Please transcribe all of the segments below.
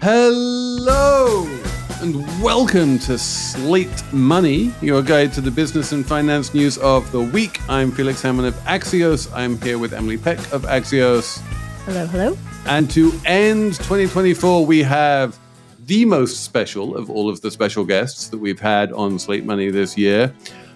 Hello and welcome to Slate Money, your guide to the business and finance news of the week. I'm Felix Salmon of Axios. I'm here with Emily Peck of Axios. Hello, hello. And to end 2024, we have the most special of all of the special guests that we've had on Slate Money this year.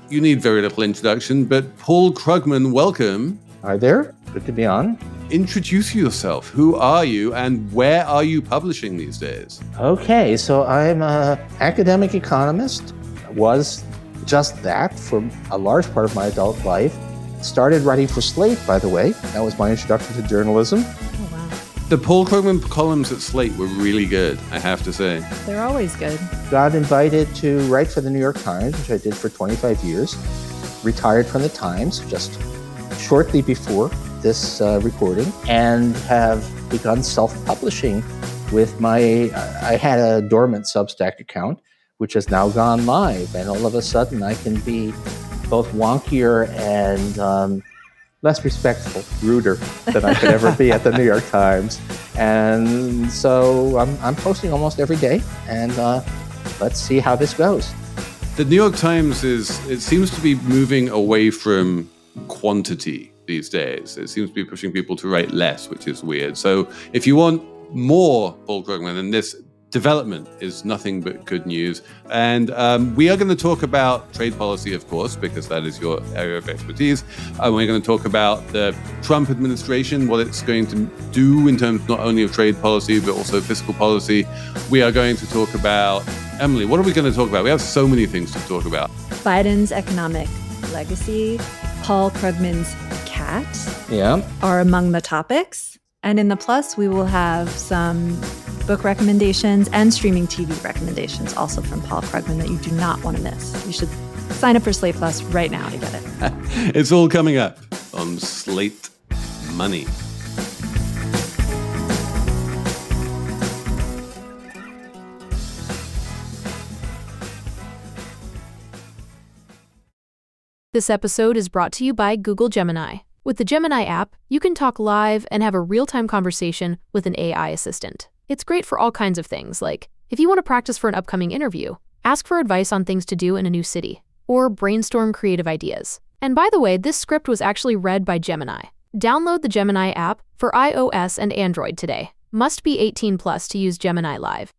You need very little introduction, but Paul Krugman, welcome. Hi there. Good to be on. Introduce yourself. Who are you and where are you publishing these days? Okay, so I'm an academic economist. Was just that for a large part of my adult life. Started writing for Slate, by the way. That was my introduction to journalism. Oh, wow. The Paul Krugman columns at Slate were really good, I have to say. They're always good. Got invited to write for the New York Times, which I did for 25 years. Retired from the Times just shortly before this recording, and have begun self-publishing with I had a dormant Substack account, which has now gone live. And all of a sudden I can be both wonkier and less respectful, ruder than I could ever be at the New York Times. And so I'm posting almost every day, and let's see how this goes. The New York Times seems to be moving away from quantity these days. It seems to be pushing people to write less, which is weird. So if you want more Paul Krugman, then this development is nothing but good news. And we are going to talk about trade policy, of course, because that is your area of expertise. We're going to talk about the Trump administration, what it's going to do in terms not only of trade policy, but also fiscal policy. We are going to talk about, Emily, what are we going to talk about? We have so many things to talk about. Biden's economic legacy, Paul Krugman's cat are among the topics. And in the Plus, we will have some book recommendations and streaming TV recommendations also from Paul Krugman that you do not want to miss. You should sign up for Slate Plus right now to get it. It's all coming up on Slate Money. This episode is brought to you by Google Gemini. With the Gemini app, you can talk live and have a real-time conversation with an AI assistant. It's great for all kinds of things, like if you want to practice for an upcoming interview, ask for advice on things to do in a new city, or brainstorm creative ideas. And by the way, this script was actually read by Gemini. Download the Gemini app for iOS and Android today. Must be 18 plus to use Gemini Live.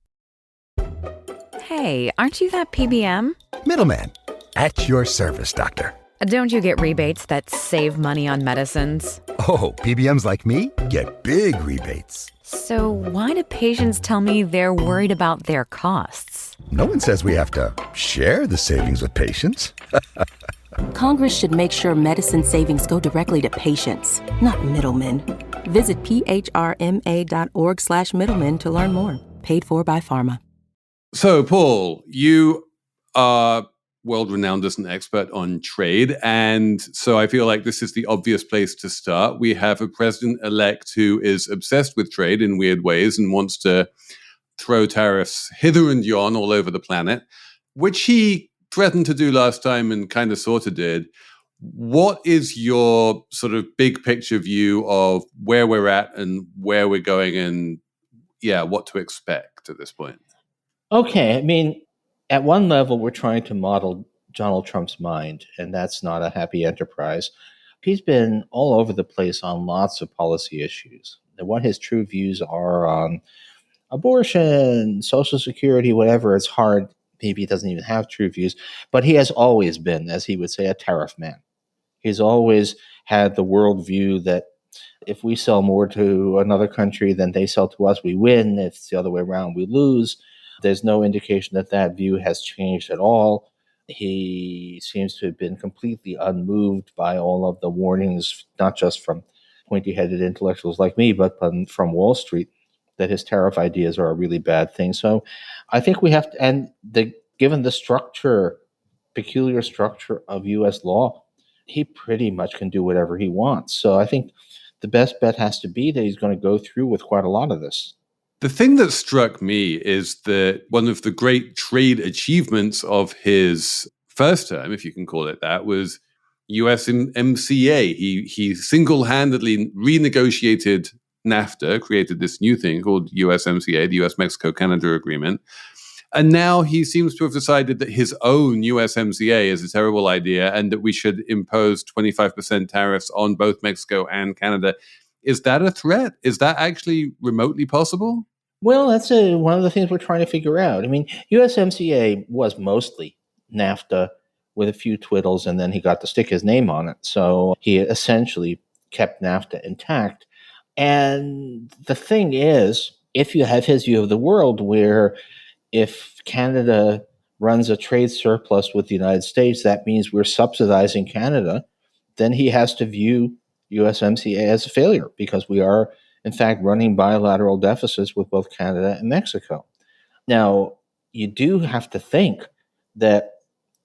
Hey, aren't you that PBM? Middleman, at your service, doctor. Don't you get rebates that save money on medicines? Oh, PBMs like me get big rebates. So why do patients tell me they're worried about their costs? No one says we have to share the savings with patients. Congress should make sure medicine savings go directly to patients, not middlemen. Visit phrma.org/middlemen to learn more. Paid for by pharma. So, Paul, you are world-renowned as an expert on trade, and so I feel like this is the obvious place to start. We have a president-elect who is obsessed with trade in weird ways and wants to throw tariffs hither and yon all over the planet, which he threatened to do last time and kind of sort of did. What is your sort of big picture view of where we're at and where we're going and, what to expect at this point? Okay, I mean, at one level, we're trying to model Donald Trump's mind, and that's not a happy enterprise. He's been all over the place on lots of policy issues. And what his true views are on abortion, Social Security, whatever, it's hard. Maybe he doesn't even have true views. But he has always been, as he would say, a tariff man. He's always had the worldview that if we sell more to another country than they sell to us, we win. If it's the other way around, we lose. There's no indication that that view has changed at all. He seems to have been completely unmoved by all of the warnings, not just from pointy-headed intellectuals like me, but from Wall Street, that his tariff ideas are a really bad thing. So I think we have to, and given the peculiar structure of U.S. law, he pretty much can do whatever he wants. So I think the best bet has to be that he's going to go through with quite a lot of this. The thing that struck me is that one of the great trade achievements of his first term, if you can call it that, was USMCA. He single-handedly renegotiated NAFTA, created this new thing called USMCA, the US-Mexico-Canada Agreement. And now he seems to have decided that his own USMCA is a terrible idea and that we should impose 25% tariffs on both Mexico and Canada. Is that a threat? Is that actually remotely possible? Well, that's one of the things we're trying to figure out. I mean, USMCA was mostly NAFTA with a few twiddles, and then he got to stick his name on it. So he essentially kept NAFTA intact. And the thing is, if you have his view of the world, where if Canada runs a trade surplus with the United States, that means we're subsidizing Canada, then he has to view USMCA as a failure because we are, in fact, running bilateral deficits with both Canada and Mexico. Now, you do have to think that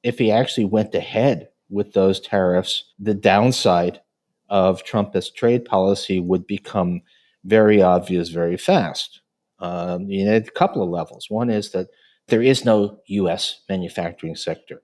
if he actually went ahead with those tariffs, the downside of Trumpist trade policy would become very obvious very fast. At a couple of levels. One is that there is no U.S. manufacturing sector.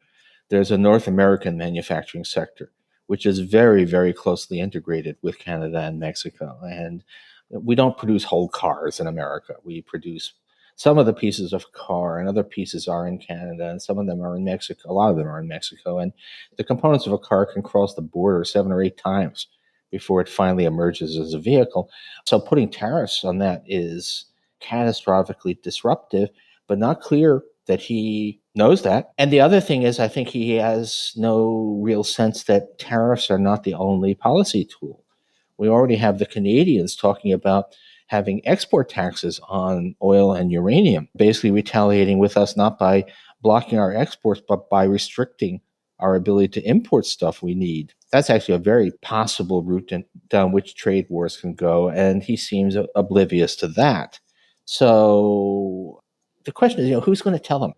There's a North American manufacturing sector, which is very, very closely integrated with Canada and Mexico. And we don't produce whole cars in America. We produce some of the pieces of a car, and other pieces are in Canada, and some of them are in Mexico. A lot of them are in Mexico. And the components of a car can cross the border 7 or 8 times before it finally emerges as a vehicle. So putting tariffs on that is catastrophically disruptive, but not clear that he knows that. And the other thing is, I think he has no real sense that tariffs are not the only policy tool. We already have the Canadians talking about having export taxes on oil and uranium, basically retaliating with us not by blocking our exports, but by restricting our ability to import stuff we need. That's actually a very possible route down which trade wars can go, and he seems oblivious to that. So the question is, who's going to tell him?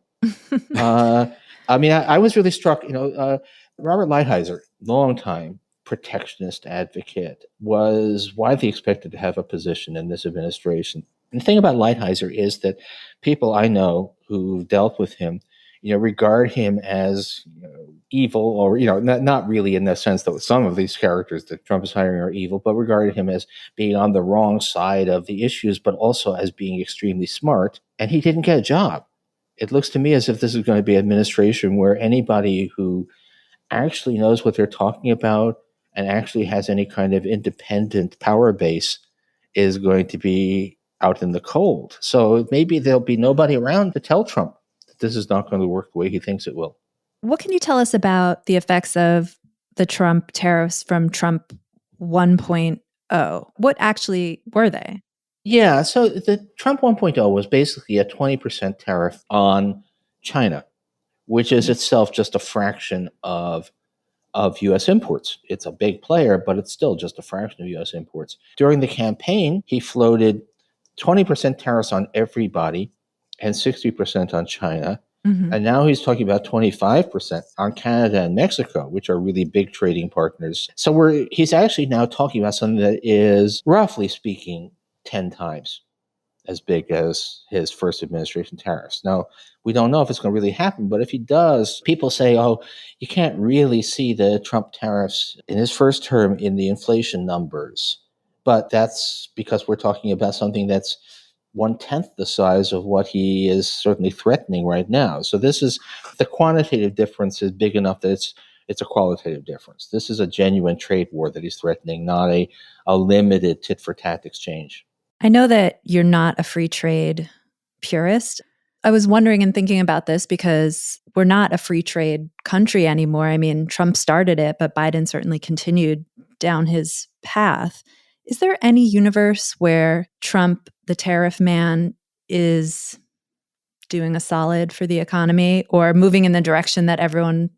I was really struck, Robert Lighthizer, long time protectionist advocate, was widely expected to have a position in this administration. And the thing about Lighthizer is that people I know who've dealt with him, regard him as evil, or not really in the sense that some of these characters that Trump is hiring are evil, but regarded him as being on the wrong side of the issues, but also as being extremely smart. And he didn't get a job. It looks to me as if this is going to be an administration where anybody who actually knows what they're talking about and actually has any kind of independent power base is going to be out in the cold. So maybe there'll be nobody around to tell Trump that this is not going to work the way he thinks it will. What can you tell us about the effects of the Trump tariffs from Trump 1.0? What actually were they? Yeah, so the Trump 1.0 was basically a 20% tariff on China, which is itself just a fraction of U.S. imports. It's a big player, but it's still just a fraction of U.S. imports. During the campaign, he floated 20% tariffs on everybody and 60% on China. Mm-hmm. And now he's talking about 25% on Canada and Mexico, which are really big trading partners. So he's actually now talking about something that is, roughly speaking, 10 times as big as his first administration tariffs. Now, we don't know if it's going to really happen, but if he does, people say, you can't really see the Trump tariffs in his first term in the inflation numbers. But that's because we're talking about something that's 1/10 the size of what he is certainly threatening right now. So the quantitative difference is big enough that it's a qualitative difference. This is a genuine trade war that he's threatening, not a limited tit-for-tat exchange. I know that you're not a free trade purist. I was wondering and thinking about this because we're not a free trade country anymore. I mean, Trump started it, but Biden certainly continued down his path. Is there any universe where Trump, the tariff man, is doing a solid for the economy or moving in the direction that everyone,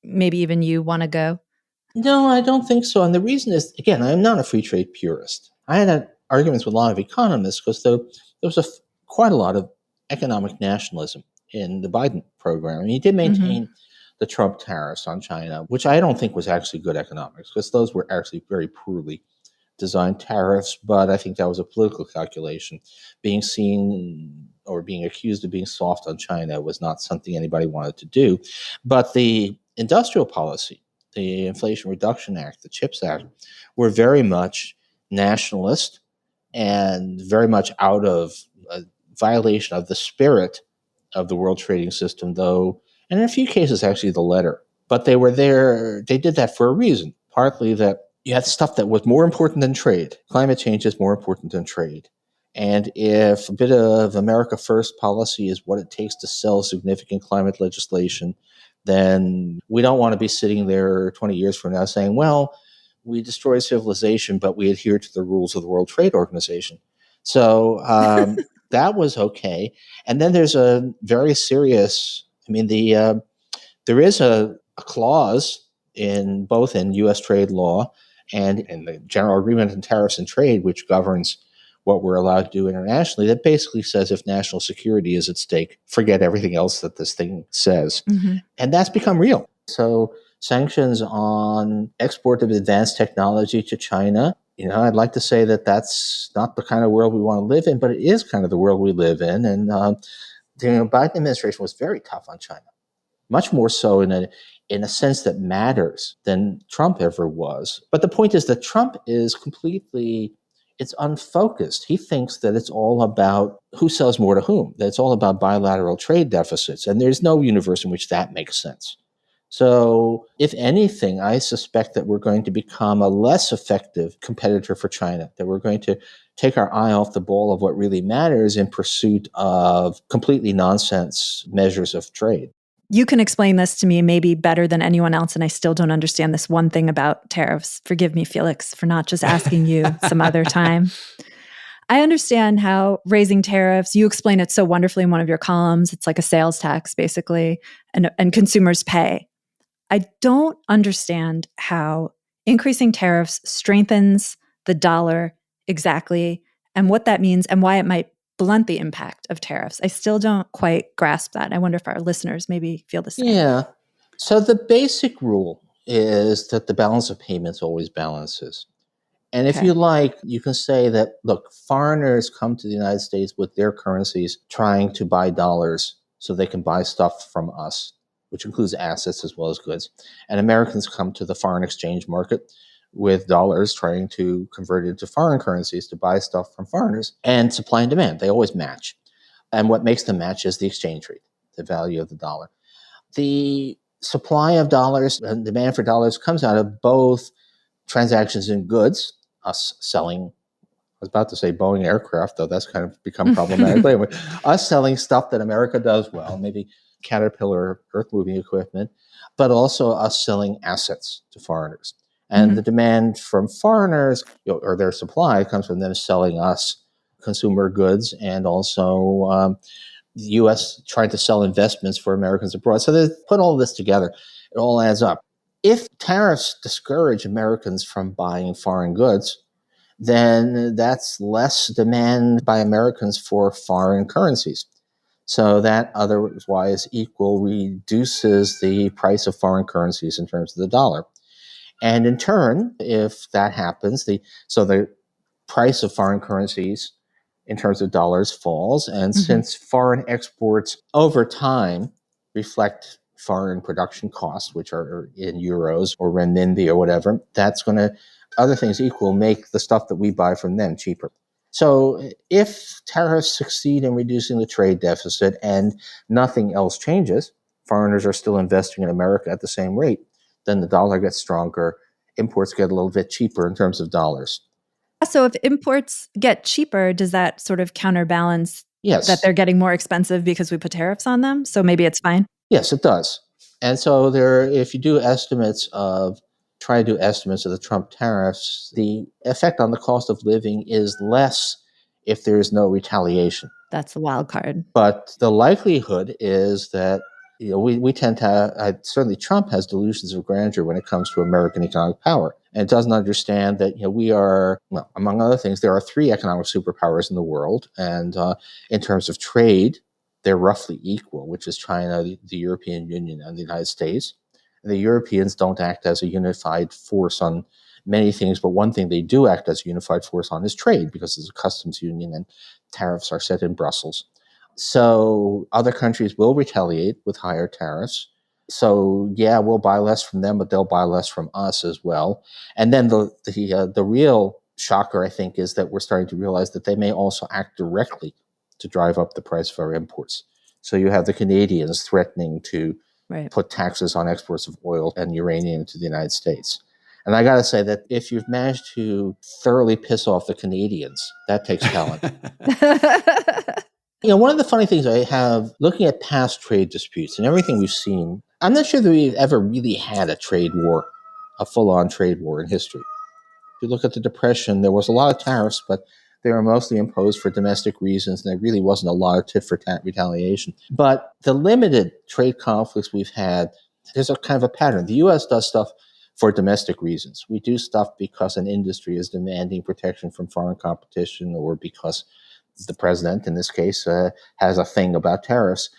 maybe even you, want to go? No, I don't think so. And the reason is, again, I'm not a free trade purist. I had arguments with a lot of economists because there was quite a lot of economic nationalism in the Biden program. And he did maintain the Trump tariffs on China, which I don't think was actually good economics because those were actually very poorly designed tariffs. But I think that was a political calculation. Being seen or being accused of being soft on China was not something anybody wanted to do. But the industrial policy, the Inflation Reduction Act, the CHIPS Act, were very much nationalist and very much out of a violation of the spirit of the world trading system, though, and in a few cases, actually the letter. But they were there, they did that for a reason, partly that you had stuff that was more important than trade. Climate change is more important than trade. And if a bit of America First policy is what it takes to sell significant climate legislation, then we don't want to be sitting there 20 years from now saying, well, we destroyed civilization, but we adhere to the rules of the World Trade Organization. So that was okay. And then there's a very serious, there is a clause in both in U.S. trade law and in the General Agreement on Tariffs and Trade, which governs what we're allowed to do internationally, that basically says if national security is at stake, forget everything else that this thing says. Mm-hmm. And that's become real. So sanctions on export of advanced technology to China, I'd like to say that that's not the kind of world we want to live in, but it is kind of the world we live in. And the Biden administration was very tough on China, much more so in a sense that matters than Trump ever was. But the point is that Trump is it's unfocused. He thinks that it's all about who sells more to whom, that it's all about bilateral trade deficits. And there's no universe in which that makes sense. So if anything, I suspect that we're going to become a less effective competitor for China, that we're going to take our eye off the ball of what really matters in pursuit of completely nonsense measures of trade. You can explain this to me maybe better than anyone else, and I still don't understand this one thing about tariffs. Forgive me, Felix, for not just asking you some other time. I understand how raising tariffs, you explain it so wonderfully in one of your columns. It's like a sales tax, basically, and consumers pay. I don't understand how increasing tariffs strengthens the dollar exactly, and what that means and why it might blunt the impact of tariffs. I still don't quite grasp that. I wonder if our listeners maybe feel the same. Yeah. So the basic rule is that the balance of payments always balances. And if you like, you can say that, look, foreigners come to the United States with their currencies trying to buy dollars so they can buy stuff from us, which includes assets as well as goods. And Americans come to the foreign exchange market with dollars trying to convert it into foreign currencies to buy stuff from foreigners. And supply and demand, they always match. And what makes them match is the exchange rate, the value of the dollar. The supply of dollars and demand for dollars comes out of both transactions in goods, us selling, I was about to say Boeing aircraft, though that's kind of become problematic. Anyway, us selling stuff that America does well, maybe Caterpillar earth-moving equipment, but also us selling assets to foreigners. And the demand from foreigners, or their supply, comes from them selling us consumer goods, and also the U.S. trying to sell investments for Americans abroad. So they put all this together. It all adds up. If tariffs discourage Americans from buying foreign goods, then that's less demand by Americans for foreign currencies. So that otherwise equal reduces the price of foreign currencies in terms of the dollar. And in turn, if that happens, the price of foreign currencies in terms of dollars falls. And since foreign exports over time reflect foreign production costs, which are in euros or renminbi or whatever, that's going to, other things equal, make the stuff that we buy from them cheaper. So if tariffs succeed in reducing the trade deficit and nothing else changes, foreigners are still investing in America at the same rate, then the dollar gets stronger, imports get a little bit cheaper in terms of dollars. So if imports get cheaper, does that sort of counterbalance that they're getting more expensive because we put tariffs on them? So maybe it's fine? Yes, it does. And so if you try to do estimates of the Trump tariffs, the effect on the cost of living is less if there is no retaliation. That's the wild card. But the likelihood is that we tend to certainly Trump has delusions of grandeur when it comes to American economic power, and doesn't understand that we are, well, among other things, there are 3 economic superpowers in the world, and in terms of trade, they're roughly equal, which is China, the European Union, and the United States. And the Europeans don't act as a unified force on many things, but one thing they do act as a unified force on is trade, because there's a customs union and tariffs are set in Brussels. So other countries will retaliate with higher tariffs. So we'll buy less from them, but they'll buy less from us as well. And then the real shocker, I think, is that we're starting to realize that they may also act directly to drive up the price of our imports. So you have the Canadians threatening to put taxes on exports of oil and uranium to the United States. And I got to say that if you've managed to thoroughly piss off the Canadians, that takes talent. One of the funny things I have, looking at past trade disputes and everything we've seen, I'm not sure that we've ever really had a trade war, a full-on trade war in history. If you look at the Depression, there was a lot of tariffs, but they were mostly imposed for domestic reasons, and there really wasn't a lot of tit-for-tat retaliation. But the limited trade conflicts we've had, there's a kind of a pattern. The U.S. does stuff for domestic reasons. We do stuff because an industry is demanding protection from foreign competition, or because the president, in this case, has a thing about tariffs.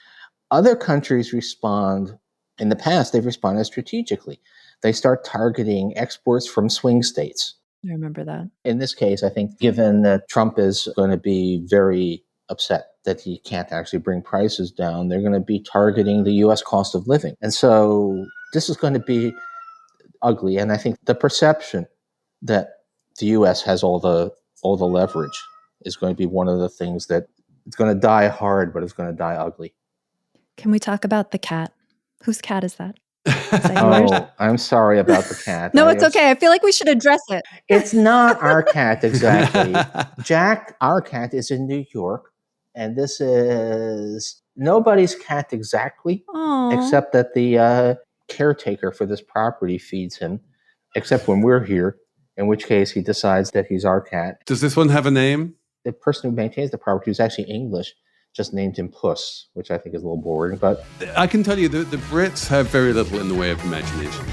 Other countries respond, in the past, they've responded strategically. They start targeting exports from swing states. I remember that. In this case, I think, given that Trump is going to be very upset that he can't actually bring prices down, they're going to be targeting the U.S. cost of living. And so this is going to be ugly. And I think the perception that the U.S. has all the leverage is going to be one of the things that it's going to die hard, but it's going to die ugly. Can we talk about the cat? Whose cat is that? Oh, I'm sorry about the cat. No, it's okay. I feel like we should address it. It's not our cat exactly. Jack, our cat, is in New York, and this is nobody's cat exactly, except that the caretaker for this property feeds him, except when we're here, in which case he decides that he's our cat. Does this one have a name? The person who maintains the property, who's actually English, just named him Puss, which I think is a little boring. But I can tell you that the Brits have very little in the way of imagination.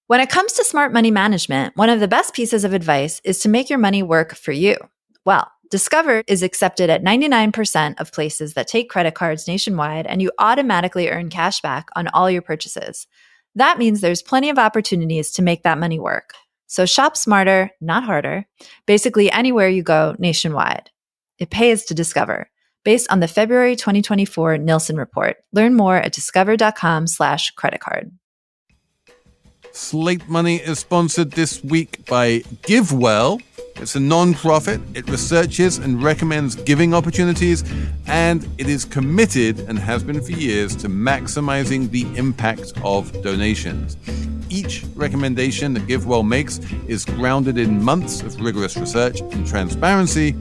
When it comes to smart money management, one of the best pieces of advice is to make your money work for you. Well, Discover is accepted at 99% of places that take credit cards nationwide, and you automatically earn cash back on all your purchases. That means there's plenty of opportunities to make that money work. So shop smarter, not harder, basically anywhere you go nationwide. It pays to Discover. Based on the February 2024 Nielsen report. Learn more at discover.com/creditcard. Slate Money is sponsored this week by GiveWell. It's a non-profit. It researches and recommends giving opportunities, and it is committed, and has been for years, to maximizing the impact of donations. Each recommendation that GiveWell makes is grounded in months of rigorous research and transparency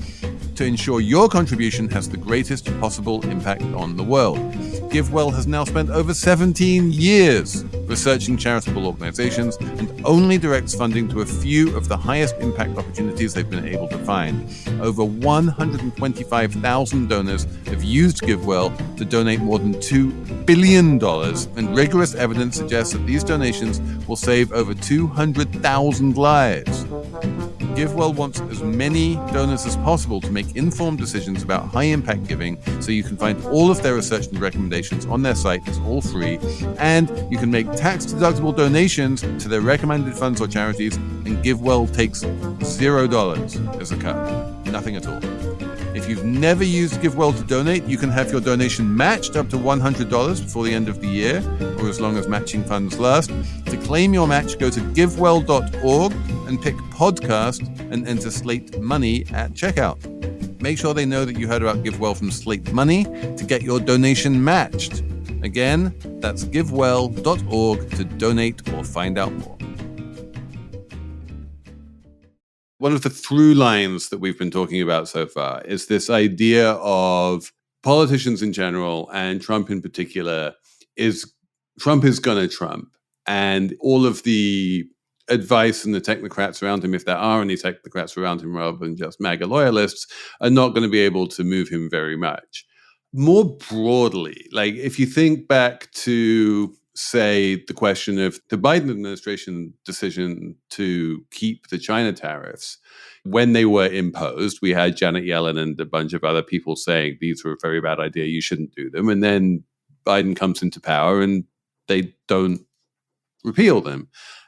to ensure your contribution has the greatest possible impact on the world. GiveWell has now spent over 17 years researching charitable organizations and only directs funding to a few of the highest impact opportunities they've been able to find. Over 125,000 donors have used GiveWell to donate more than $2 billion, and rigorous evidence suggests that these donations will save over 200,000 lives. GiveWell wants as many donors as possible to make informed decisions about high-impact giving, so you can find all of their research and recommendations on their site. It's all free, and you can make tax-deductible donations to their recommended funds or charities, and GiveWell takes $0 as a cut. Nothing at all. If you've never used GiveWell to donate, you can have your donation matched up to $100 before the end of the year, or as long as matching funds last. To claim your match, go to givewell.org and pick podcast and enter Slate Money at checkout. Make sure they know that you heard about GiveWell from Slate Money to get your donation matched. Again, that's givewell.org to donate or find out more. One of the through lines that we've been talking about so far is this idea of politicians in general, and Trump in particular, is Trump is gonna Trump. And all of the advice and the technocrats around him, if there are any technocrats around him rather than just MAGA loyalists, are not going to be able to move him very much. More broadly, like if you think back to, say, the question of the Biden administration decision to keep the China tariffs, when they were imposed, we had Janet Yellen and a bunch of other people saying these were a very bad idea, you shouldn't do them. And then Biden comes into power and they don't repeal them.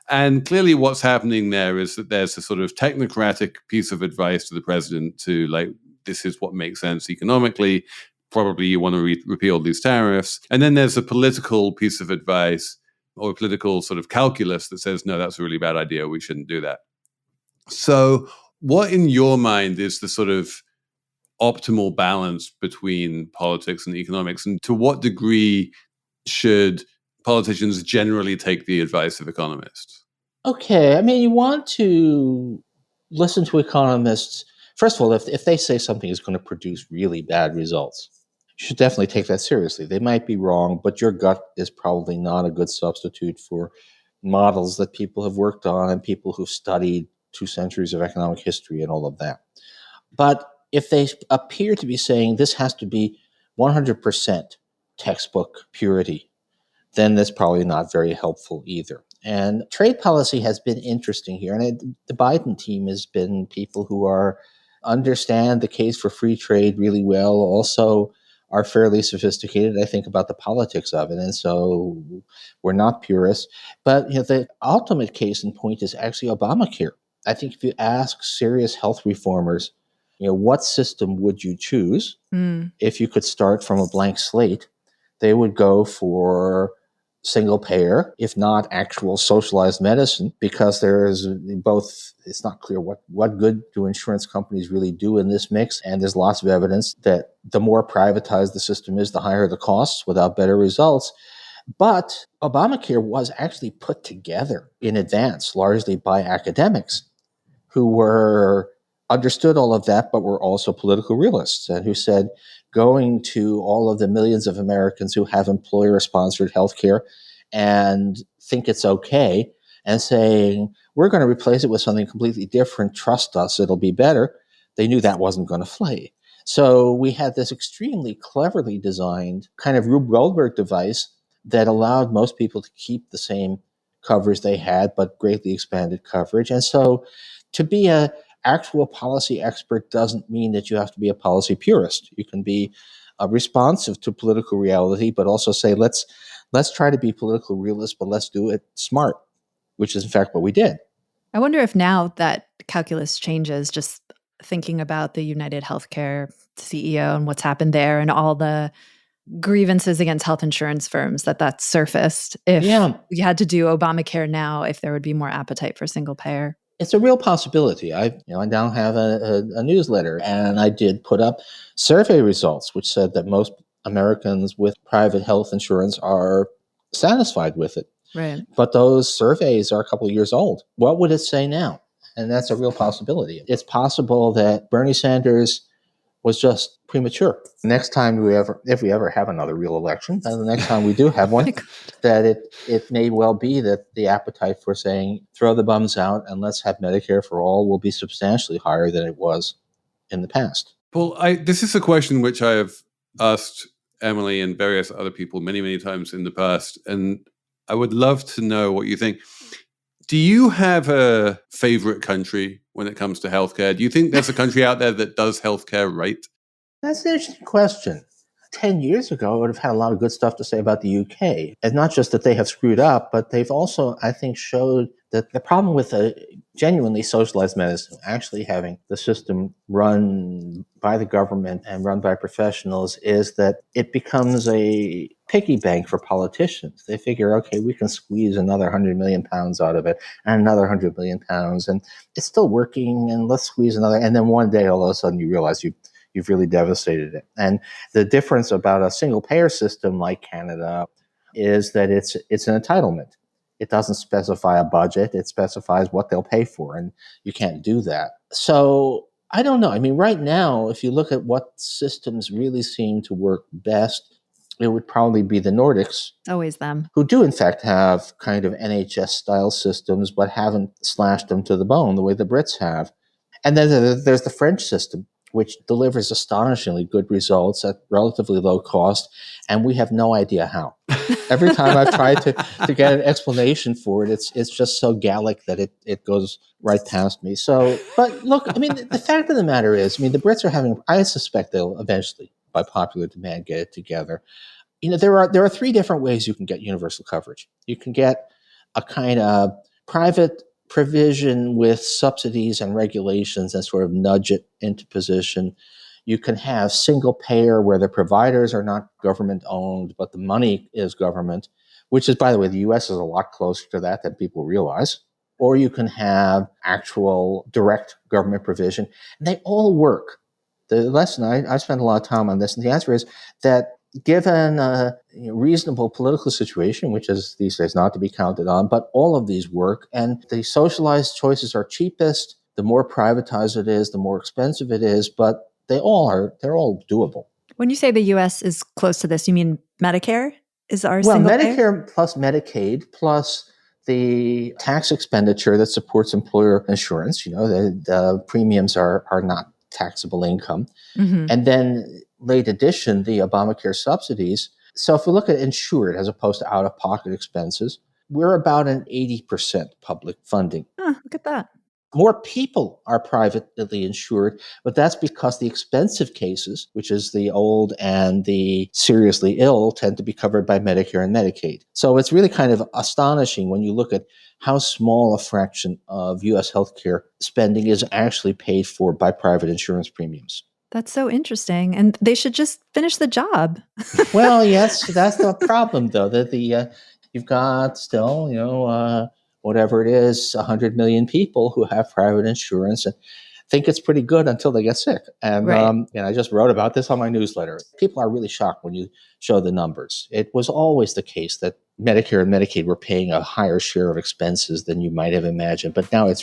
And clearly what's happening there is that there's a sort of technocratic piece of advice to the president to, like, this is what makes sense economically. probably you want to repeal these tariffs. And then there's a political piece of advice or a political sort of calculus that says, no, that's a really bad idea. We shouldn't do that. So what in your mind is the sort of optimal balance between politics and economics? And to what degree should politicians generally take the advice of economists? Okay, I mean, you want to listen to economists. First of all, if they say something is going to produce really bad results, you should definitely take that seriously. They might be wrong, but your gut is probably not a good substitute for models that people have worked on and people who've studied 2 centuries of economic history and all of that. But if they appear to be saying this has to be 100% textbook purity, then that's probably not very helpful either. And trade policy has been interesting here. And the Biden team has been people who understand the case for free trade really well, also are fairly sophisticated, I think, about the politics of it. And so we're not purists. But the ultimate case in point is actually Obamacare. I think if you ask serious health reformers, what system would you choose if you could start from a blank slate, they would go for single payer, if not actual socialized medicine, because there is both, it's not clear what good do insurance companies really do in this mix. And there's lots of evidence that the more privatized the system is, the higher the costs without better results. But Obamacare was actually put together in advance, largely by academics who understood all of that, but were also political realists and who said, going to all of the millions of Americans who have employer-sponsored healthcare and think it's okay, and saying, we're going to replace it with something completely different, trust us, it'll be better. They knew that wasn't going to fly. So we had this extremely cleverly designed kind of Rube Goldberg device that allowed most people to keep the same coverage they had, but greatly expanded coverage. And so to be an actual policy expert doesn't mean that you have to be a policy purist. You can be responsive to political reality, but also say, let's try to be political realists, but let's do it smart, which is in fact what we did. I wonder if now that calculus changes, just thinking about the United Healthcare CEO and what's happened there and all the grievances against health insurance firms that surfaced, if you had to do Obamacare now, if there would be more appetite for single payer. It's a real possibility. I now have a newsletter, and I did put up survey results, which said that most Americans with private health insurance are satisfied with it. Right. But those surveys are a couple of years old. What would it say now? And that's a real possibility. It's possible that Bernie Sanders was just premature. Next time if we ever have another real election, and the next time we do have one, that it may well be that the appetite for saying throw the bums out and let's have Medicare for all will be substantially higher than it was in the past. Paul, this is a question which I have asked Emily and various other people many, many times in the past, and I would love to know what you think. Do you have a favorite country when it comes to healthcare? Do you think there's a country out there that does healthcare right? That's an interesting question. 10 years ago, I would have had a lot of good stuff to say about the UK. And not just that they have screwed up, but they've also, I think, showed that the problem with a genuinely socialized medicine, actually having the system run by the government and run by professionals, is that it becomes a piggy bank for politicians. They figure, okay, we can squeeze another 100 million pounds out of it and another 100 million pounds, and it's still working, and let's squeeze another. And then one day, all of a sudden, you realize you've really devastated it. And the difference about a single payer system like Canada is that it's an entitlement. It doesn't specify a budget. It specifies what they'll pay for, and you can't do that. So I don't know. I mean, right now, if you look at what systems really seem to work best, it would probably be the Nordics. Always them. Who do, in fact, have kind of NHS-style systems, but haven't slashed them to the bone the way the Brits have. And then there's the French system, which delivers astonishingly good results at relatively low cost, and we have no idea how. Every time I've tried to get an explanation for it, it's just so Gallic that it goes right past me. So, but look, I mean, the fact of the matter is, I mean, the Brits are having, I suspect they'll eventually, by popular demand, get it together. There are 3 different ways you can get universal coverage. You can get a kind of private provision with subsidies and regulations and sort of nudge it into position. You can have single payer where the providers are not government owned, but the money is government, which is, by the way, the US is a lot closer to that than people realize. Or you can have actual direct government provision. And they all work. The lesson, I spent a lot of time on this, and the answer is that given a reasonable political situation, which is these days not to be counted on, but all of these work, and the socialized choices are cheapest. The more privatized it is, the more expensive it is, but they're all doable. When you say the U.S. is close to this, you mean Medicare is our well, single Medicare payer? Plus Medicaid plus the tax expenditure that supports employer insurance. The premiums are not taxable income. Mm-hmm. And then late addition, the Obamacare subsidies. So if we look at insured as opposed to out-of-pocket expenses, we're about an 80% public funding. Look at that. More people are privately insured, but that's because the expensive cases, which is the old and the seriously ill, tend to be covered by Medicare and Medicaid. So it's really kind of astonishing when you look at how small a fraction of U.S. healthcare spending is actually paid for by private insurance premiums. That's so interesting. And they should just finish the job. Well, yes, that's the problem, though, that you've got still, whatever it is, 100 million people who have private insurance and think it's pretty good until they get sick. And, Right. I just wrote about this on my newsletter. People are really shocked when you show the numbers. It was always the case that Medicare and Medicaid were paying a higher share of expenses than you might have imagined. But now they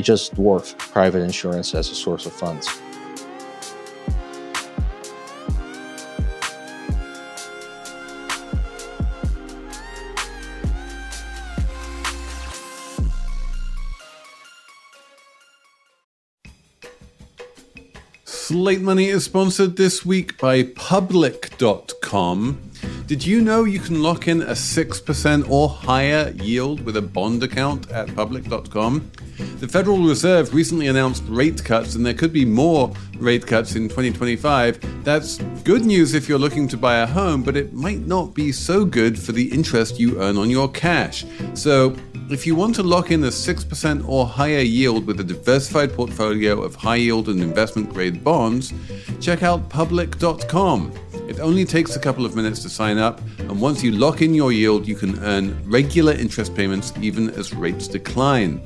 just dwarf private insurance as a source of funds. Slate Money is sponsored this week by Public.com. Did you know you can lock in a 6% or higher yield with a bond account at Public.com? The Federal Reserve recently announced rate cuts, and there could be more rate cuts in 2025. That's good news if you're looking to buy a home, but it might not be so good for the interest you earn on your cash. So if you want to lock in a 6% or higher yield with a diversified portfolio of high yield and investment grade bonds, check out Public.com. It only takes a couple of minutes to sign up, and once you lock in your yield, you can earn regular interest payments even as rates decline.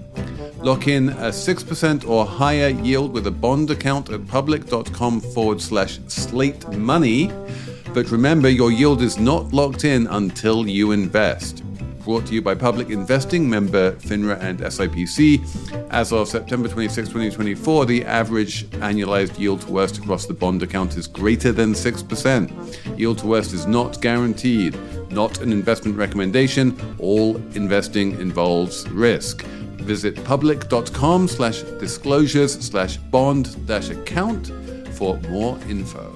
Lock in a 6% or higher yield with a bond account at public.com/slate money. But remember, your yield is not locked in until you invest. Brought to you by Public Investing, member FINRA and SIPC. As of September 26, 2024, the average annualized yield to worst across the bond account is greater than 6%. Yield to worst is not guaranteed, not an investment recommendation. All investing involves risk. Visit public.com/disclosures/bond-account for more info.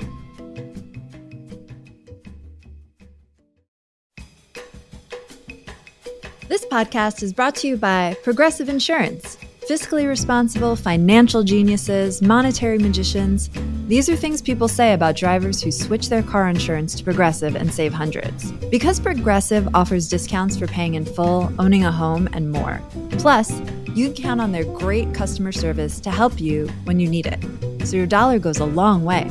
This podcast is brought to you by Progressive Insurance. Fiscally responsible, financial geniuses, monetary magicians. These are things people say about drivers who switch their car insurance to Progressive and save hundreds. Because Progressive offers discounts for paying in full, owning a home, and more. Plus, you can count on their great customer service to help you when you need it. So your dollar goes a long way.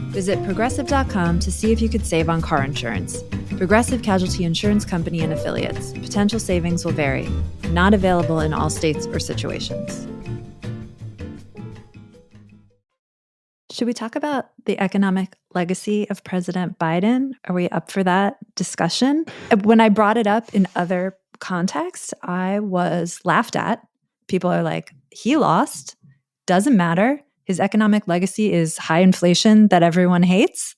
Visit Progressive.com to see if you could save on car insurance. Progressive Casualty Insurance Company and Affiliates. Potential savings will vary. Not available in all states or situations. Should we talk about the economic legacy of President Biden? Are we up for that discussion? When I brought it up in other contexts, I was laughed at. People are like, he lost. Doesn't matter. His economic legacy is high inflation that everyone hates.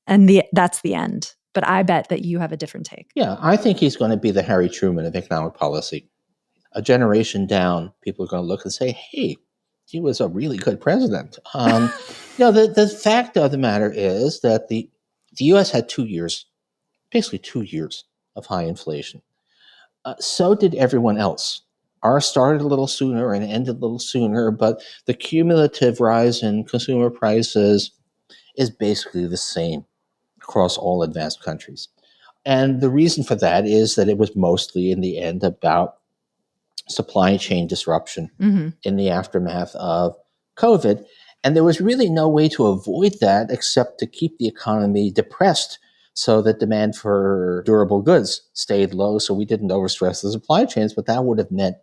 And that's the end. But I bet that you have a different take. Yeah, I think he's going to be the Harry Truman of economic policy. A generation down, people are going to look and say, hey, he was a really good president. The fact of the matter is that the U.S. had 2 years, basically 2 years of high inflation. So did everyone else. Ours started a little sooner and ended a little sooner, but the cumulative rise in consumer prices is basically the same across all advanced countries. And the reason for that is that it was mostly, in the end, about supply chain disruption in the aftermath of COVID. And there was really no way to avoid that except to keep the economy depressed so that demand for durable goods stayed low so we didn't overstress the supply chains, but that would have meant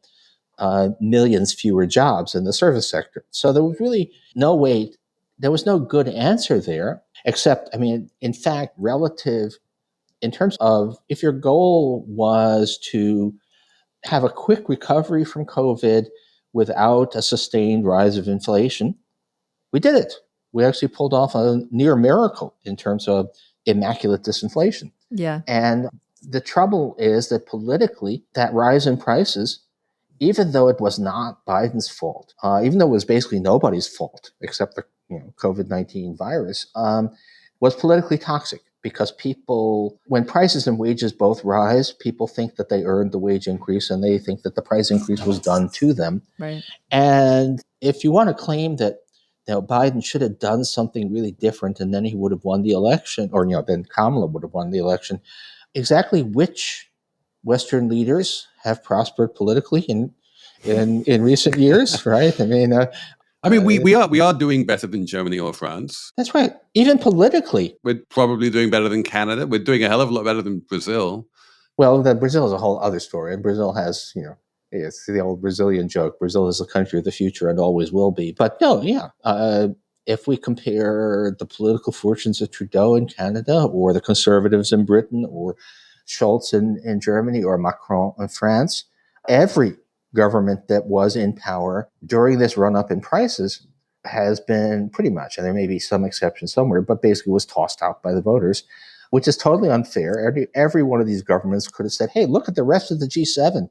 millions fewer jobs in the service sector. So there was really no way, there was no good answer there, except, I mean, in fact, relative in terms of if your goal was to have a quick recovery from COVID without a sustained rise of inflation, we did it. We actually pulled off a near miracle in terms of immaculate disinflation. Yeah. And the trouble is that politically, that rise in prices, even though it was not Biden's fault, even though it was basically nobody's fault except the COVID-19 virus, was politically toxic because people, when prices and wages both rise, people think that they earned the wage increase and they think that the price increase was done to them. Right. And if you want to claim that Biden should have done something really different and then he would have won the election, or then Kamala would have won the election, exactly which Western leaders have prospered politically in recent years, right? I mean, we are doing better than Germany or France. That's right. Even politically, we're probably doing better than Canada. We're doing a hell of a lot better than Brazil. Well, Brazil is a whole other story, and Brazil has, it's the old Brazilian joke. Brazil is the country of the future and always will be. But no, yeah. If we compare the political fortunes of Trudeau in Canada or the Conservatives in Britain or Scholz in Germany or Macron in France, every government that was in power during this run-up in prices has been pretty much, and there may be some exceptions somewhere, but basically was tossed out by the voters, which is totally unfair. Every one of these governments could have said, hey, look at the rest of the G7.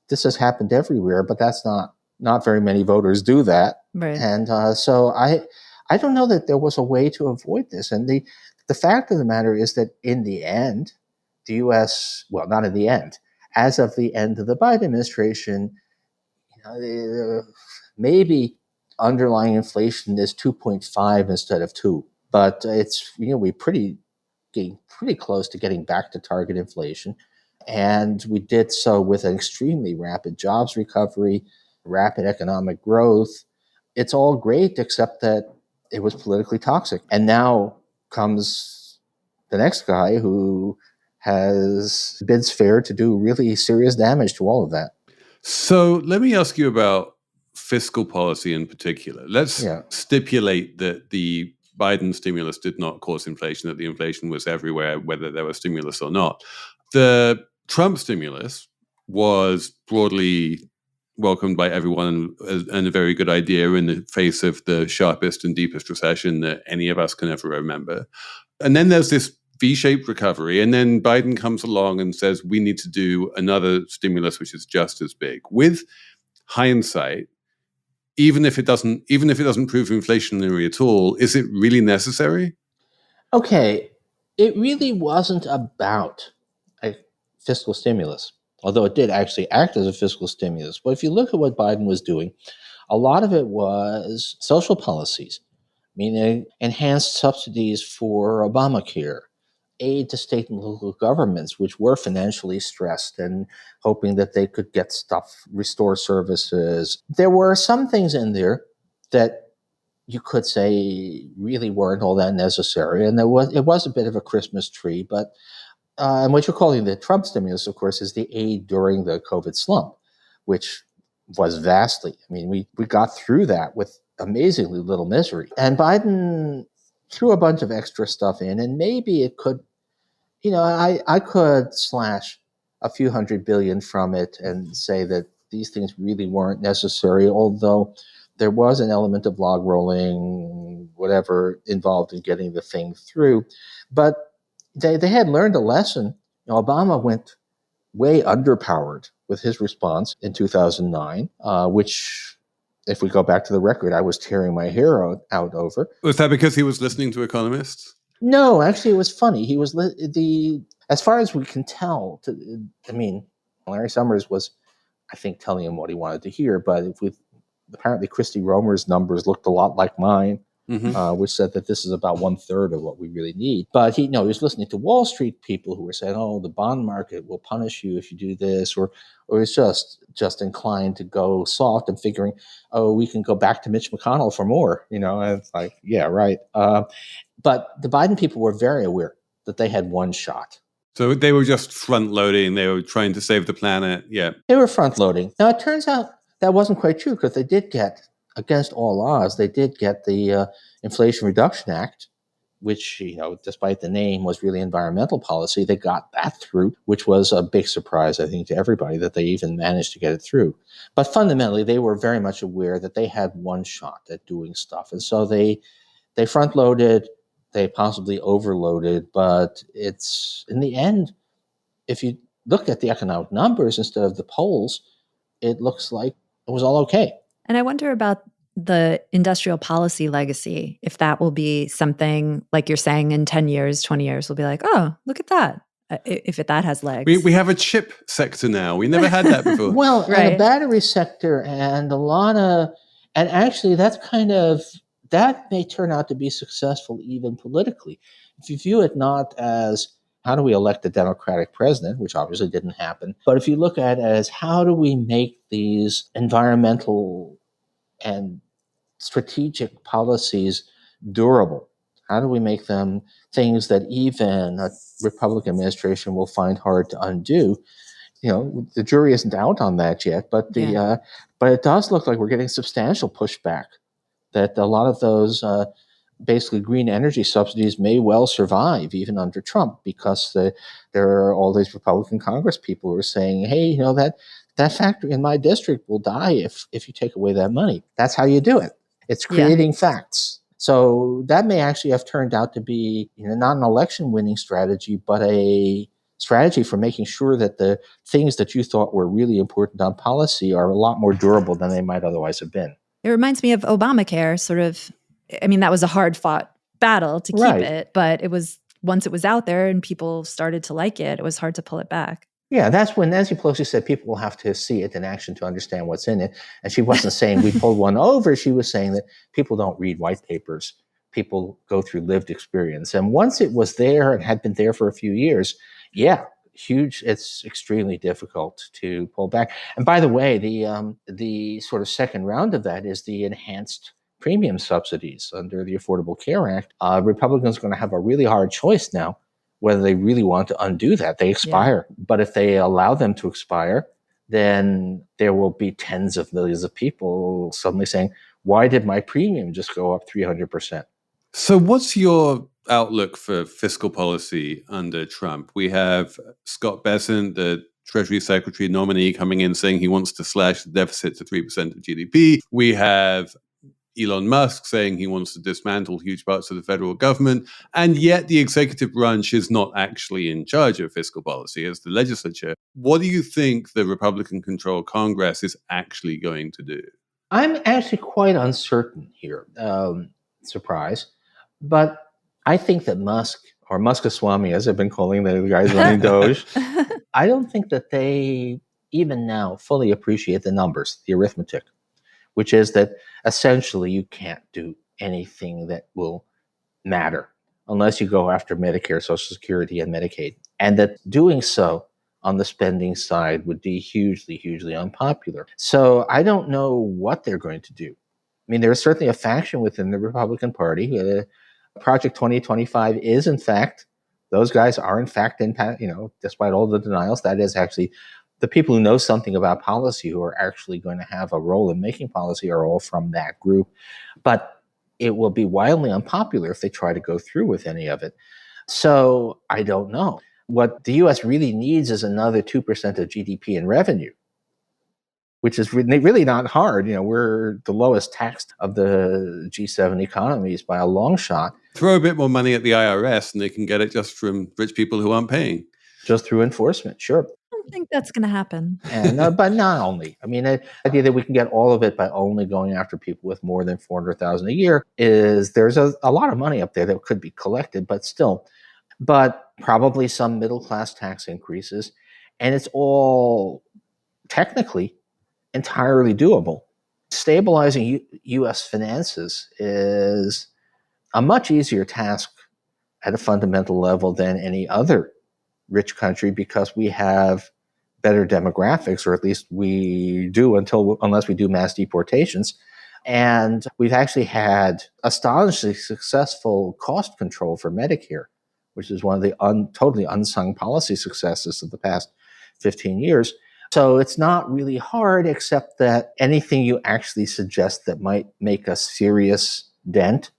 This has happened everywhere, but that's not very many voters do that. Right. And so I don't know that there was a way to avoid this. And the fact of the matter is that in the end, the U.S., well, not in the end, as of the end of the Biden administration, maybe underlying inflation is 2.5 instead of 2. But it's, we're getting pretty close to getting back to target inflation. And we did so with an extremely rapid jobs recovery, rapid economic growth. It's all great, except that it was politically toxic. And now comes the next guy who bids fair to do really serious damage to all of that. So let me ask you about fiscal policy in particular. Let's stipulate that the Biden stimulus did not cause inflation, that the inflation was everywhere, whether there was stimulus or not. The Trump stimulus was broadly welcomed by everyone and a very good idea in the face of the sharpest and deepest recession that any of us can ever remember. And then there's this V-shaped recovery, and then Biden comes along and says, we need to do another stimulus which is just as big. With hindsight, even if it doesn't prove inflationary at all, is it really necessary? Okay, it really wasn't about a fiscal stimulus, although it did actually act as a fiscal stimulus. But if you look at what Biden was doing, a lot of it was social policies, meaning enhanced subsidies for Obamacare, aid to state and local governments, which were financially stressed and hoping that they could get stuff, restore services. There were some things in there that you could say really weren't all that necessary. And it was a bit of a Christmas tree, but and what you're calling the Trump stimulus, of course, is the aid during the COVID slump, which was vastly, we got through that with amazingly little misery. And Biden threw a bunch of extra stuff in, and maybe it could, I could slash a few $100 billion from it and say that these things really weren't necessary, although there was an element of log rolling, whatever, involved in getting the thing through. But they had learned a lesson. Obama went way underpowered with his response in 2009, which, if we go back to the record, I was tearing my hair out over. Was that because he was listening to economists? No, actually, it was funny. He was as far as we can tell. Larry Summers was, I think, telling him what he wanted to hear. But apparently, Christy Romer's numbers looked a lot like mine. which said that this is about 1/3 of what we really need. But he was listening to Wall Street people who were saying, "Oh, the bond market will punish you if you do this," or he's just inclined to go soft and figuring, "Oh, we can go back to Mitch McConnell for more." And it's like, yeah, right. But the Biden people were very aware that they had one shot. So they were just front loading. They were trying to save the planet. Yeah. They were front loading. Now, it turns out that wasn't quite true, because they did get, against all odds, they did get the Inflation Reduction Act, which, despite the name, was really environmental policy. They got that through, which was a big surprise, I think, to everybody, that they even managed to get it through. But fundamentally, they were very much aware that they had one shot at doing stuff. And so they front loaded, they possibly overloaded, but it's, in the end, if you look at the economic numbers instead of the polls, it looks like it was all okay. And I wonder about the industrial policy legacy, if that will be something, like you're saying, in 10 years, 20 years, we'll be like, oh, look at that, if that has legs. We have a chip sector now. We never had that before. Well, right. And a battery sector, and and actually that may turn out to be successful even politically. If you view it not as, how do we elect a Democratic president, which obviously didn't happen, but if you look at it as, how do we make these environmental and strategic policies durable? How do we make them things that even a Republican administration will find hard to undo? The jury isn't out on that yet, but but it does look like we're getting substantial pushback, that a lot of those basically green energy subsidies may well survive even under Trump, because there are all these Republican Congress people who are saying, hey, that factory in my district will die if you take away that money. That's how you do it. It's creating facts. So that may actually have turned out to be not an election winning strategy, but a strategy for making sure that the things that you thought were really important on policy are a lot more durable than they might otherwise have been. It reminds me of Obamacare, sort of. I mean, that was a hard fought battle to keep it, but it was, once it was out there and people started to like it, it was hard to pull it back. Yeah, that's when Nancy Pelosi said people will have to see it in action to understand what's in it. And she wasn't saying we pulled one over. She was saying that people don't read white papers. People go through lived experience. And once it was there and had been there for a few years, huge. It's extremely difficult to pull back. And by the way, the sort of second round of that is the enhanced premium subsidies under the Affordable Care Act. Republicans are going to have a really hard choice now whether they really want to undo that. They expire. Yeah. But if they allow them to expire, then there will be tens of millions of people suddenly saying, why did my premium just go up 300%? So what's your outlook for fiscal policy under Trump? We have Scott Bessent, the Treasury Secretary nominee, coming in saying he wants to slash the deficit to 3% of GDP. We have Elon Musk saying he wants to dismantle huge parts of the federal government, and yet the executive branch is not actually in charge of fiscal policy as the legislature. What do you think the Republican-controlled Congress is actually going to do? I'm actually quite uncertain here. Surprise. But I think that Musk, or Muskaswamy, as I've been calling the guys running Doge, I don't think that they even now fully appreciate the numbers, the arithmetic, which is that essentially you can't do anything that will matter unless you go after Medicare, Social Security, and Medicaid. And that doing so on the spending side would be hugely, hugely unpopular. So I don't know what they're going to do. I mean, there is certainly a faction within the Republican Party. Project 2025 is, in fact, those guys are, in fact, despite all the denials, that is actually the people who know something about policy, who are actually going to have a role in making policy, are all from that group. But it will be wildly unpopular if they try to go through with any of it. So I don't know. What the U.S. really needs is another 2% of GDP in revenue, which is really not hard. We're the lowest taxed of the G7 economies by a long shot. Throw a bit more money at the IRS and they can get it just from rich people who aren't paying. Just through enforcement, sure. I don't think that's going to happen. And but not only. I mean, the idea that we can get all of it by only going after people with more than $400,000 a year is, there's a lot of money up there that could be collected, but still. But probably some middle-class tax increases. And it's all technically entirely doable. Stabilizing U.S. finances is a much easier task at a fundamental level than any other rich country because we have better demographics, or at least we do unless we do mass deportations. And we've actually had astonishingly successful cost control for Medicare, which is one of the totally unsung policy successes of the past 15 years. So it's not really hard, except that anything you actually suggest that might make a serious dent,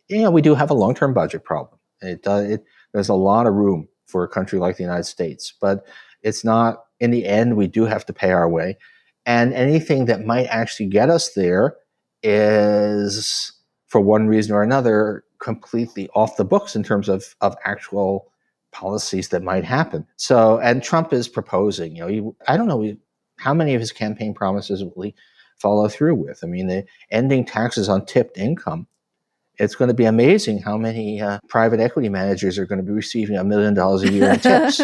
we do have a long-term budget problem. There's a lot of room for a country like the United States, but it's not, in the end, we do have to pay our way. And anything that might actually get us there is, for one reason or another, completely off the books in terms of actual policies that might happen. So, and Trump is proposing, I don't know how many of his campaign promises will he follow through with. I mean, the ending taxes on tipped income. It's going to be amazing how many private equity managers are going to be receiving $1 million a year in tips,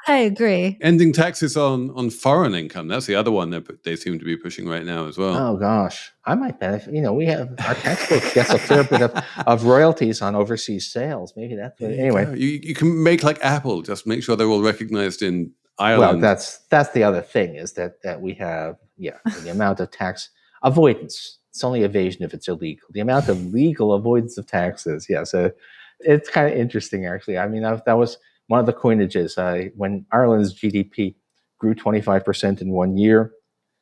I agree. Ending taxes on foreign income. That's the other one that they seem to be pushing right now as well. Oh, gosh. I might benefit. We have, our textbook gets a fair bit of royalties on overseas sales. Maybe that's what, anyway. You can make like Apple, just make sure they're all recognized in Ireland. Well, that's the other thing, is that we have, the amount of tax avoidance. It's only evasion if it's illegal. The amount of legal avoidance of taxes, so it's kind of interesting, actually. I mean, that was one of the coinages. When Ireland's GDP grew 25% in 1 year,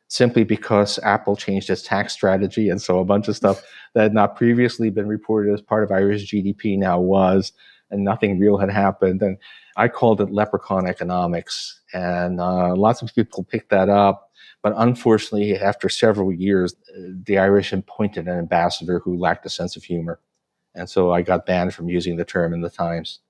simply because Apple changed its tax strategy, and so a bunch of stuff that had not previously been reported as part of Irish GDP now was, and nothing real had happened. And I called it leprechaun economics, and lots of people picked that up. But unfortunately, after several years, the Irish appointed an ambassador who lacked a sense of humor. And so I got banned from using the term in the Times.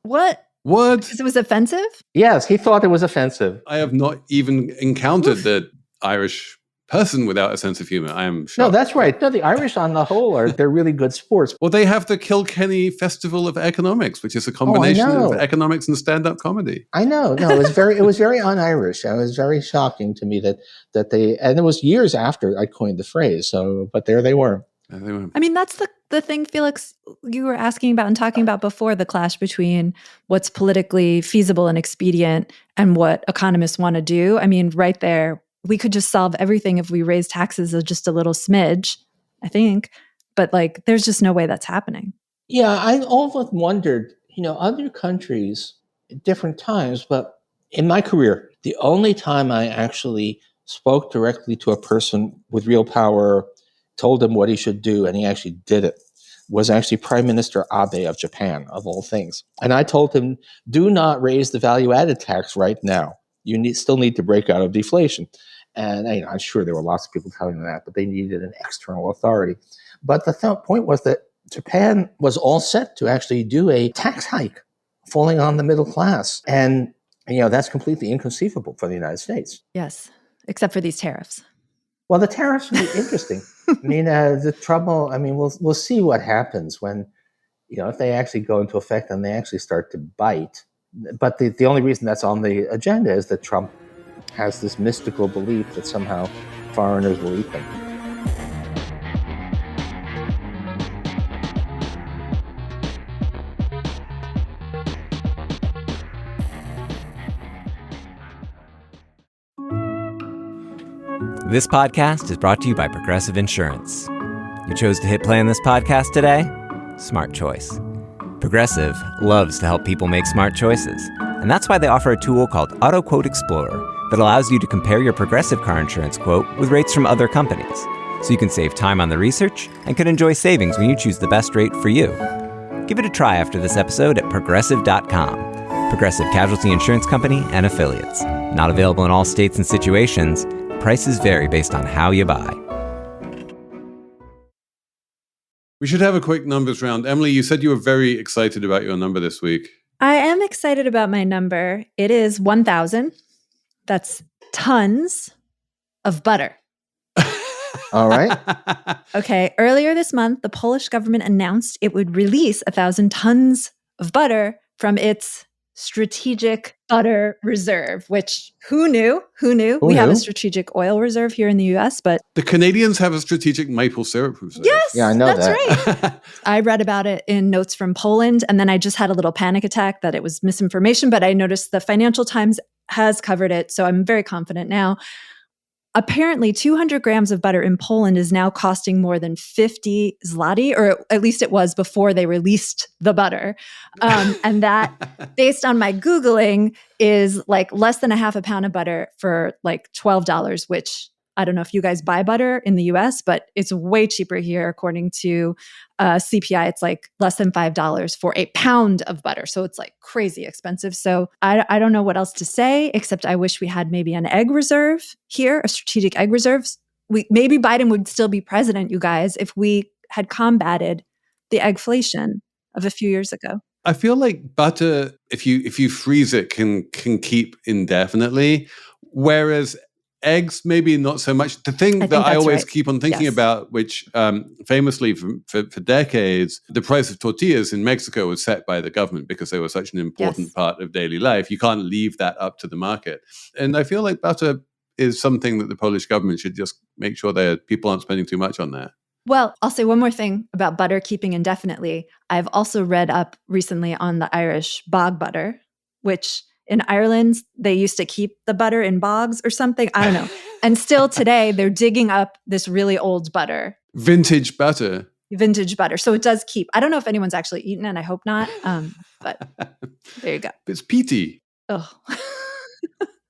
What? Because it was offensive? Yes, he thought it was offensive. I have not even encountered the Irish person without a sense of humor. I am shocked. No, that's right. No, the Irish on the whole they're really good sports. Well, they have the Kilkenny Festival of Economics, which is a combination of economics and stand-up comedy. I know. No, it was very un-Irish. It was very shocking to me that they, and it was years after I coined the phrase. So, but there they were. I mean, that's the thing, Felix, you were asking about and talking about before, the clash between what's politically feasible and expedient and what economists want to do. I mean, right there, we could just solve everything if we raise taxes of just a little smidge, I think. But there's just no way that's happening. Yeah, I often wondered, other countries at different times, but in my career, the only time I actually spoke directly to a person with real power, told him what he should do, and he actually did it, was actually Prime Minister Abe of Japan, of all things. And I told him, do not raise the value-added tax right now. You still need to break out of deflation. And I'm sure there were lots of people telling them that, but they needed an external authority. But the point was that Japan was all set to actually do a tax hike falling on the middle class. And, that's completely inconceivable for the United States. Yes, except for these tariffs. Well, the tariffs will be interesting. I mean, the trouble, we'll see what happens when, if they actually go into effect and they actually start to bite. But the only reason that's on the agenda is that Trump has this mystical belief that somehow foreigners will eat them. This podcast is brought to you by Progressive Insurance. You chose to hit play on this podcast today? Smart choice. Progressive loves to help people make smart choices, and that's why they offer a tool called Auto Quote Explorer that allows you to compare your Progressive car insurance quote with rates from other companies, so you can save time on the research and can enjoy savings when you choose the best rate for you. Give it a try after this episode at Progressive.com. Progressive Casualty Insurance Company and Affiliates. Not available in all states and situations. Prices vary based on how you buy. We should have a quick numbers round. Emily, you said you were very excited about your number this week. I am excited about my number. It is 1,000. That's tons of butter. All right. Okay. Earlier this month, the Polish government announced it would release 1,000 tons of butter from its strategic butter reserve, which who knew? We have a strategic oil reserve here in the US, but the Canadians have a strategic maple syrup reserve. Yes, yeah, I know that's that. right. I read about it in notes from Poland, and then I just had a little panic attack that it was misinformation, but I noticed the Financial Times has covered it, so I'm very confident now. Apparently, 200 grams of butter in Poland is now costing more than 50 zloty, or at least it was before they released the butter. And that, based on my Googling, is like less than a half a pound of butter for like $12, which I don't know if you guys buy butter in the US, but it's way cheaper here. According to CPI, it's like less than $5 for a pound of butter. So it's like crazy expensive. So I don't know what else to say, except I wish we had maybe an egg reserve here, a strategic egg reserve. Maybe Biden would still be president, you guys, if we had combated the eggflation of a few years ago. I feel like butter, if you freeze it, can keep indefinitely, whereas eggs, maybe not so much. The thing that I always keep on thinking about, which famously for decades, the price of tortillas in Mexico was set by the government because they were such an important part of daily life. You can't leave that up to the market. And I feel like butter is something that the Polish government should just make sure that people aren't spending too much on that. Well, I'll say one more thing about butter keeping indefinitely. I've also read up recently on the Irish bog butter, which in Ireland, they used to keep the butter in bogs or something. I don't know. And still today, they're digging up this really old butter. Vintage butter. So it does keep. I don't know if anyone's actually eaten it. I hope not. But there you go. It's peaty. Oh.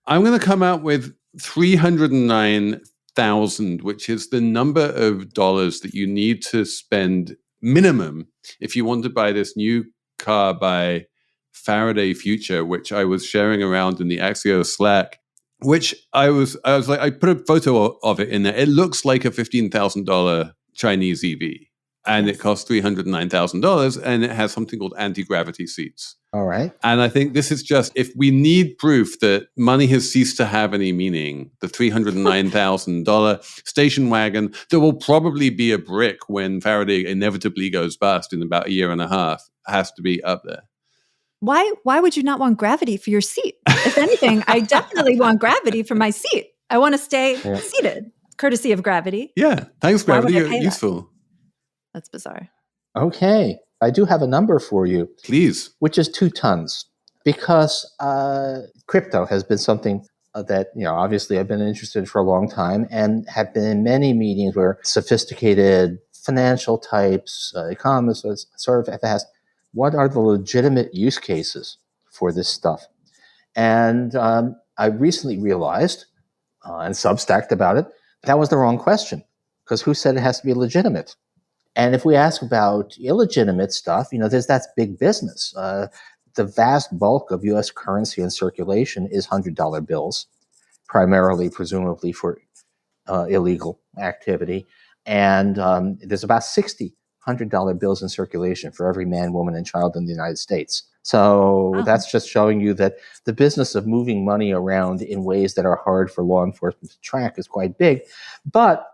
I'm going to come out with 309,000, which is the number of dollars that you need to spend minimum if you want to buy this new car by Faraday Future, which I was sharing around in the Axios Slack, which I was like, I put a photo of it in there. It looks like a $15,000 Chinese EV, and it costs $309,000, and it has something called anti-gravity seats. All right. And I think this is just, if we need proof that money has ceased to have any meaning, the $309,000 station wagon that will probably be a brick when Faraday inevitably goes bust in about a year and a half has to be up there. Why would you not want gravity for your seat? If anything, I definitely want gravity for my seat. I want to stay seated, courtesy of gravity. Yeah, thanks, gravity. You're useful. That's bizarre. Okay. I do have a number for you. Please. Which is 2 tons. Because crypto has been something that, obviously I've been interested in for a long time and have been in many meetings where sophisticated financial types, economists sort of have asked, what are the legitimate use cases for this stuff? And I recently realized, and Substacked about it, that was the wrong question, because who said it has to be legitimate? And if we ask about illegitimate stuff, there's that big business. The vast bulk of U.S. currency in circulation is $100 bills, primarily, presumably, for illegal activity. And there's about 60 $100 bills in circulation for every man, woman, and child in the United States. So that's just showing you that the business of moving money around in ways that are hard for law enforcement to track is quite big. But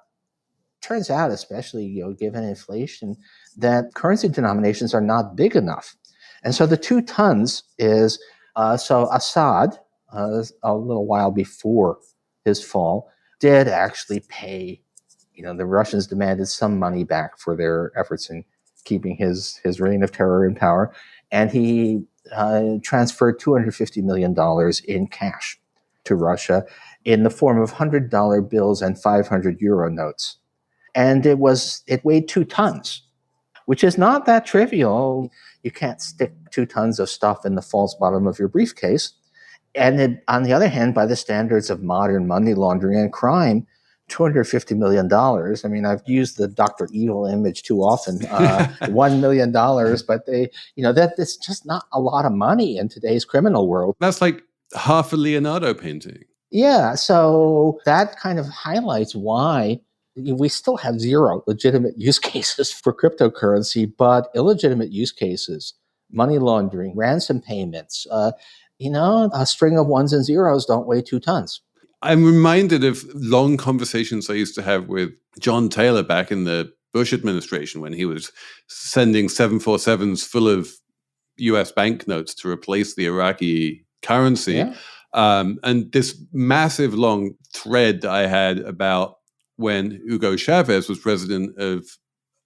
turns out, especially given inflation, that currency denominations are not big enough. And so the 2 tons is, so Assad, a little while before his fall, did actually pay. The Russians demanded some money back for their efforts in keeping his reign of terror in power. And he transferred $250 million in cash to Russia in the form of $100 bills and 500 euro notes. And it weighed 2 tons, which is not that trivial. You can't stick 2 tons of stuff in the false bottom of your briefcase. And on the other hand, by the standards of modern money laundering and crime, $250 million. I mean, I've used the Dr. Evil image too often, $1 million, but that's just not a lot of money in today's criminal world. That's like half a Leonardo painting. Yeah. So that kind of highlights why we still have 0 legitimate use cases for cryptocurrency, but illegitimate use cases, money laundering, ransom payments, a string of 1s and 0s don't weigh 2 tons. I'm reminded of long conversations I used to have with John Taylor back in the Bush administration when he was sending 747s full of U.S. banknotes to replace the Iraqi currency. Yeah. And this massive long thread that I had about when Hugo Chavez was president of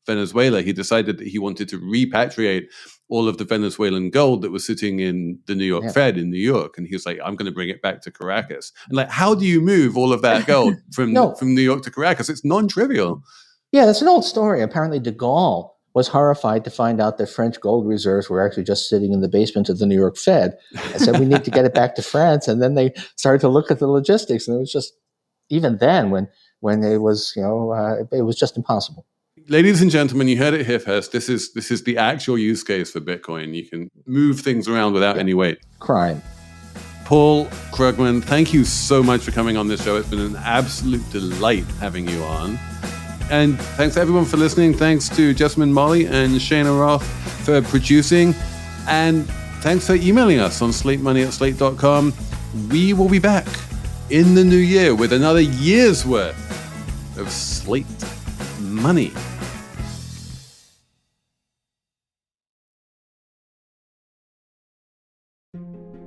Venezuela, he decided that he wanted to repatriate all of the Venezuelan gold that was sitting in the New York Fed in New York. And he was like, I'm going to bring it back to Caracas. And like, how do you move all of that gold from New York to Caracas? It's non-trivial. Yeah, that's an old story. Apparently de Gaulle was horrified to find out that French gold reserves were actually just sitting in the basement of the New York Fed. I said, we need to get it back to France. And then they started to look at the logistics. And it was just, even then, when it was, it was just impossible. Ladies and gentlemen, you heard it here first. This is the actual use case for Bitcoin. You can move things around without any weight. Crime. Paul Krugman, thank you so much for coming on this show. It's been an absolute delight having you on. And thanks everyone for listening. Thanks to Jessamine, Molli, and Cheyna Roth for producing. And thanks for emailing us on slatemoney@slate.com. We will be back in the new year with another year's worth of Slate Money.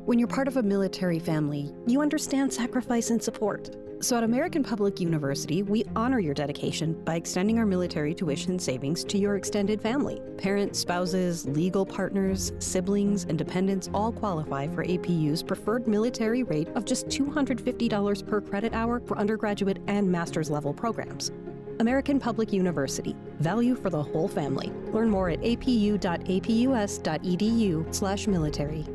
When you're part of a military family, you understand sacrifice and support. So at American Public University, we honor your dedication by extending our military tuition savings to your extended family. Parents, spouses, legal partners, siblings, and dependents all qualify for APU's preferred military rate of just $250 per credit hour for undergraduate and master's level programs. American Public University. Value for the whole family. Learn more at apu.apus.edu/military.